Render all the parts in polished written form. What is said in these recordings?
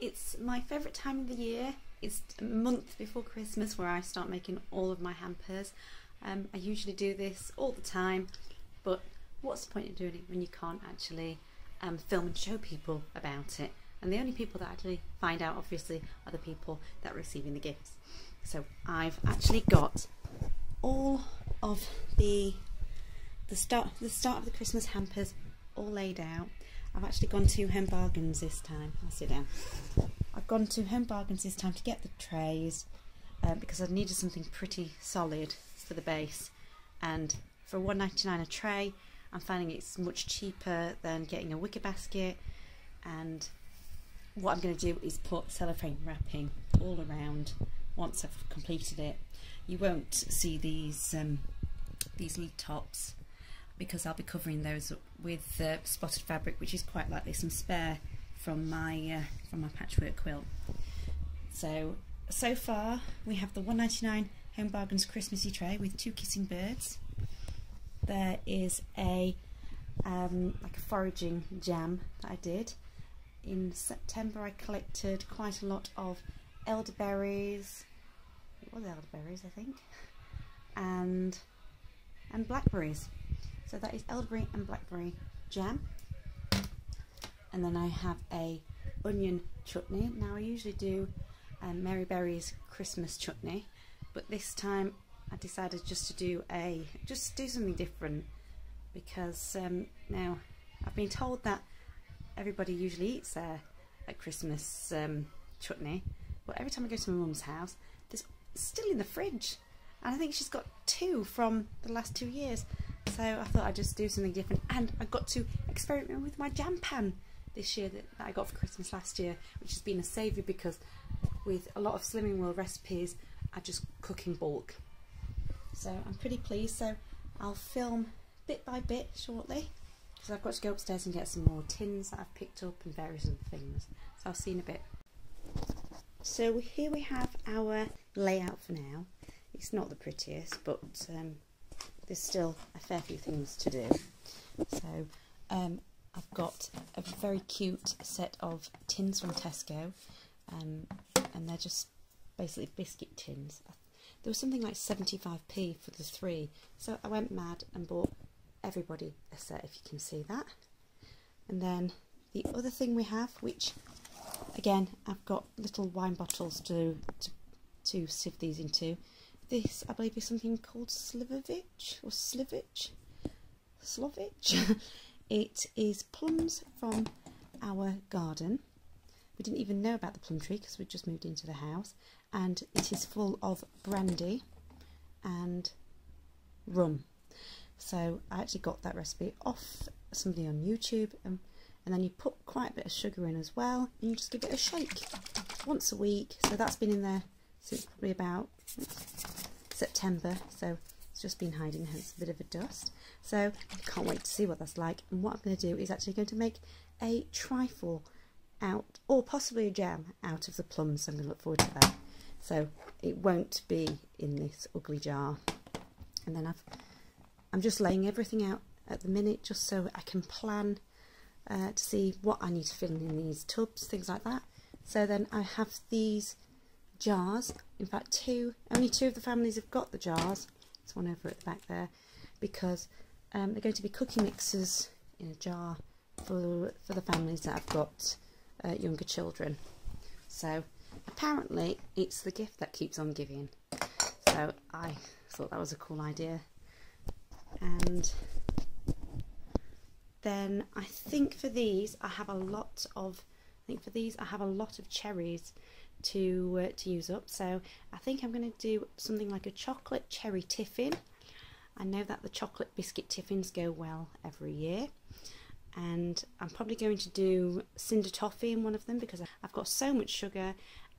It's my favourite time of the year. It's a month before Christmas where I start making all of my hampers. I usually do this all the time, but what's the point of doing it when you can't actually film and show people about it? And the only people that actually find out, obviously, are the people that are receiving the gifts. So I've actually got all of the start of the Christmas hampers all laid out. I've actually gone to Home Bargains this time. I'll sit down. I've gone to Home Bargains this time to get the trays because I needed something pretty solid for the base, and for £1.99 a tray I'm finding it's much cheaper than getting a wicker basket. And what I'm going to do is put cellophane wrapping all around once I've completed it. You won't see these lid tops because I'll be covering those up with spotted fabric, which is quite likely some spare from my patchwork quilt. So far we have the £1.99 Home Bargains Christmassy tray with 2 kissing birds. There is a like a foraging jam that I did. In September I collected quite a lot of elderberries. It was elderberries, I think, and blackberries. So that is elderberry and blackberry jam. And then I have a onion chutney. Now I usually do Mary Berry's Christmas chutney, but this time I decided just to do something different because now I've been told that everybody usually eats their Christmas chutney, but every time I go to my mum's house, there's still in the fridge, and I think she's got 2 from the last 2 years. So I thought I'd just do something different, and I got to experiment with my jam pan this year that I got for Christmas last year, which has been a saviour because with a lot of Slimming World recipes I just cook in bulk. So I'm pretty pleased. So I'll film bit by bit shortly because I've got to go upstairs and get some more tins that I've picked up and various other things. So I'll see you in a bit. So here we have our layout for now. It's not the prettiest, but there's still a fair few things to do. So I've got a very cute set of tins from Tesco, and they're just basically biscuit tins. There was something like 75p for the 3, so I went mad and bought everybody a set, if you can see that. And then the other thing we have, which again I've got little wine bottles to sieve these into. This I believe is something called Slivovich or Slovich. It is plums from our garden. We didn't even know about the plum tree because we just moved into the house, and it is full of brandy and rum. So I actually got that recipe off somebody on YouTube, and then you put quite a bit of sugar in as well, and you just give it a shake once a week. So that's been in there since probably about September, so it's just been hiding, hence a bit of a dust. So I can't wait to see what that's like, and what I'm going to do is actually going to make a trifle out, or possibly a jam out of the plums. So I'm going to look forward to that. So it won't be in this ugly jar. And then I'm just laying everything out at the minute just so I can plan to see what I need to fill in these tubs, things like that. So then I have these jars. In fact, only 2 of the families have got the jars. There's one over at the back there, because they're going to be cooking mixers in a jar for the families that have got younger children. So apparently it's the gift that keeps on giving. So I thought that was a cool idea. And then I think for these I have a lot of cherries to use up. So I think I'm going to do something like a chocolate cherry tiffin. I know that the chocolate biscuit tiffins go well every year, and I'm probably going to do cinder toffee in one of them because I've got so much sugar,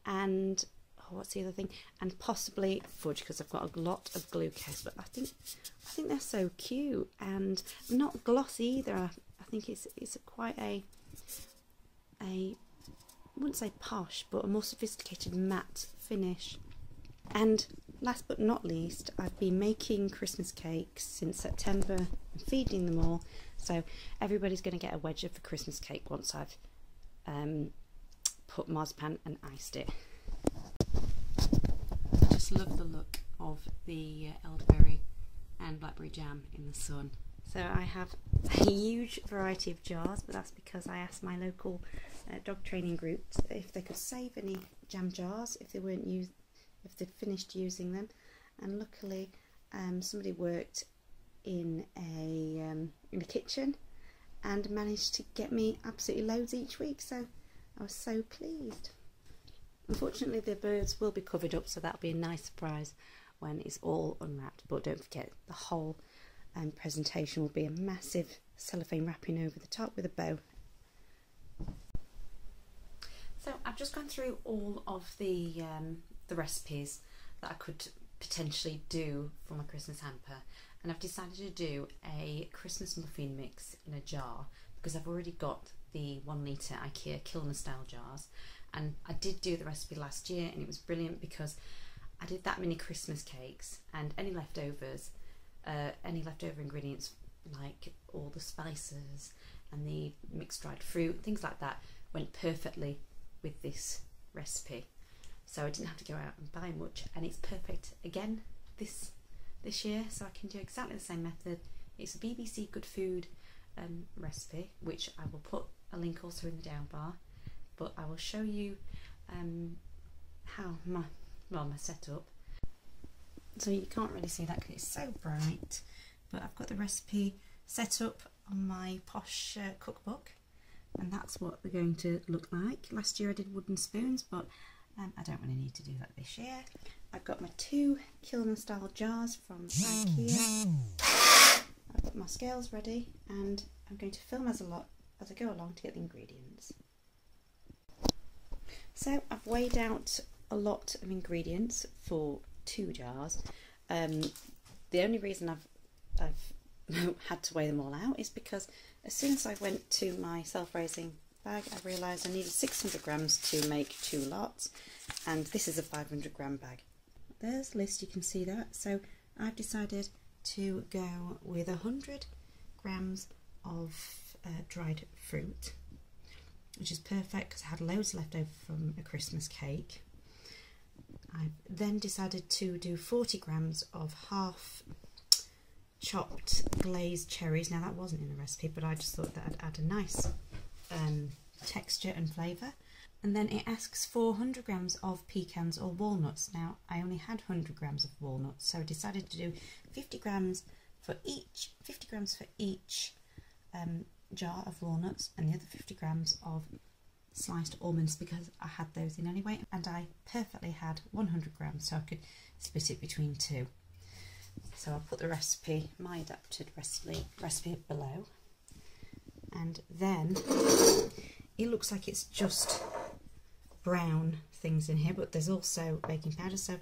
and what's the other thing, and possibly fudge because I've got a lot of glucose. But I think they're so cute and not glossy either. I think it's quite a I wouldn't say posh, but a more sophisticated matte finish. And last but not least, I've been making Christmas cakes since September and feeding them all. So everybody's going to get a wedge of the Christmas cake once I've put marzipan and iced it. I just love the look of the elderberry and blackberry jam in the sun. So I have a huge variety of jars, but that's because I asked my local dog training group if they could save any jam jars if they'd finished using them, and luckily somebody worked in a kitchen and managed to get me absolutely loads each week, so I was so pleased. Unfortunately the birds will be covered up, so that'll be a nice surprise when it's all unwrapped, but don't forget the whole presentation will be a massive cellophane wrapping over the top with a bow. So I've just gone through all of the recipes that I could potentially do for my Christmas hamper, and I've decided to do a Christmas muffin mix in a jar because I've already got the 1 litre IKEA Kilner style jars, and I did do the recipe last year and it was brilliant because I did that many Christmas cakes, and any leftover ingredients like all the spices and the mixed dried fruit, things like that, went perfectly with this recipe. So I didn't have to go out and buy much, and it's perfect again this year, so I can do exactly the same method. It's a BBC Good Food recipe, which I will put a link also in the down bar, but I will show you how my setup. So you can't really see that because it's so bright, but I've got the recipe set up on my posh cookbook, and that's what they're going to look like. Last year I did wooden spoons, but I don't really need to do that this year. I've got my 2 Kilner style jars from IKEA. I've got my scales ready, and I'm going to film as I go along to get the ingredients. So I've weighed out a lot of ingredients for 2 jars. The only reason I've had to weigh them all out is because as soon as I went to my self-raising bag, I realised I needed 600 grams to make 2 lots, and this is a 500 gram bag. There's the list, you can see that. So I've decided to go with 100 grams of dried fruit, which is perfect because I had loads left over from a Christmas cake. I then decided to do 40 grams of half chopped glazed cherries. Now that wasn't in the recipe, but I just thought that I'd add a nice texture and flavour. And then it asks for 100 grams of pecans or walnuts. Now I only had 100 grams of walnuts, so I decided to do 50 grams for each jar of walnuts, and the other 50 grams of sliced almonds because I had those in anyway, and I perfectly had 100 grams, so I could split it between 2. So I'll put the recipe, my adapted recipe below, and then it looks like it's just brown things in here, but there's also baking powder. So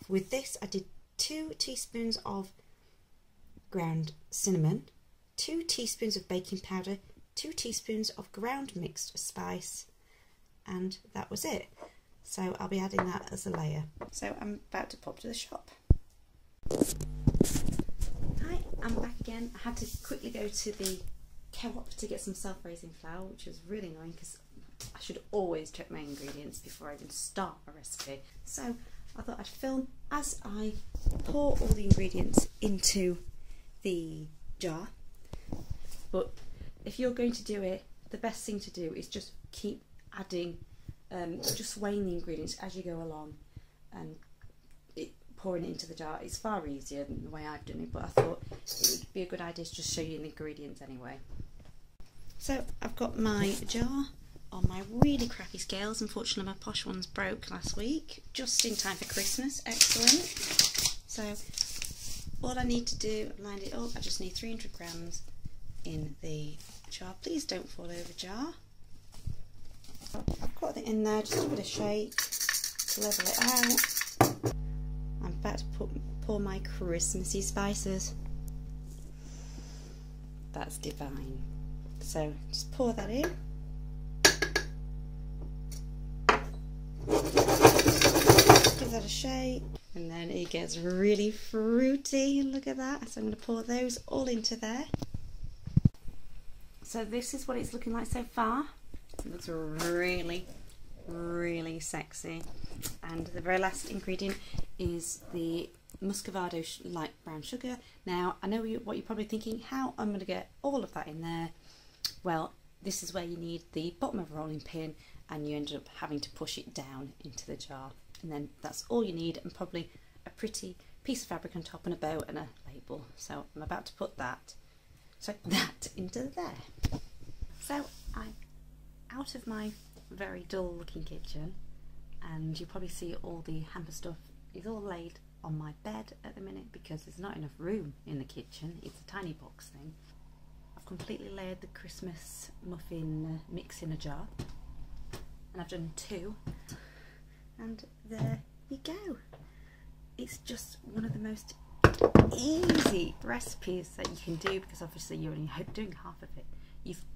with this I did 2 teaspoons of ground cinnamon, 2 teaspoons of baking powder, 2 teaspoons of ground mixed spice, and that was it. So I'll be adding that as a layer. So I'm about to pop to the shop. Hi, I'm back again. I had to quickly go to the co-op to get some self-raising flour, which was really annoying because I should always check my ingredients before I even start a recipe. So I thought I'd film as I pour all the ingredients into the jar. But if you're going to do it, the best thing to do is just keep adding, just weighing the ingredients as you go along and pouring it into the jar. It's far easier than the way I've done it, but I thought it would be a good idea to just show you the ingredients anyway. So I've got my jar on my really crappy scales. Unfortunately my posh ones broke last week, just in time for Christmas. Excellent. So all I need to do, line it up, I just need 300 grams in the jar. Please don't fall over jar. I've got it in there, just a bit of shake to level it out. I'm about to pour my Christmassy spices. That's divine. So just pour that in. Give that a shake, and then it gets really fruity. Look at that. So I'm going to pour those all into there. So this is what it's looking like so far. It looks really, really sexy. And the very last ingredient is the muscovado light brown sugar. Now I know what you're probably thinking, how I'm going to get all of that in there. Well, this is where you need the bottom of a rolling pin, and you end up having to push it down into the jar, and then that's all you need, and probably a pretty piece of fabric on top and a bow and a label. So I'm about to put that into there. So I'm out of my very dull looking kitchen, and you probably see all the hamper stuff is all laid on my bed at the minute because there's not enough room in the kitchen. It's a tiny box thing. I've completely layered the Christmas muffin mix in a jar, and I've done 2, and there you go. It's just one of the most easy recipes that you can do, because obviously you're only doing half of it.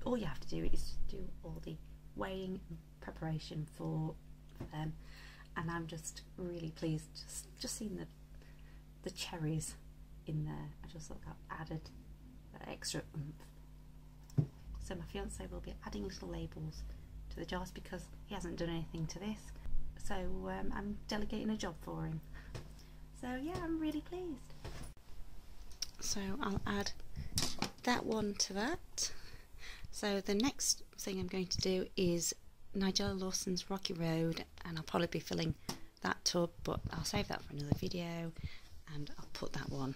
All you have to do is do all the weighing and preparation for them, and I'm just really pleased just seeing the cherries in there. I just thought that added that extra oomph. So my fiance will be adding little labels to the jars because he hasn't done anything to this, so I'm delegating a job for him. So yeah, I'm really pleased. So I'll add that one to that. So the next thing I'm going to do is Nigella Lawson's Rocky Road, and I'll probably be filling that tub, but I'll save that for another video, and I'll put that one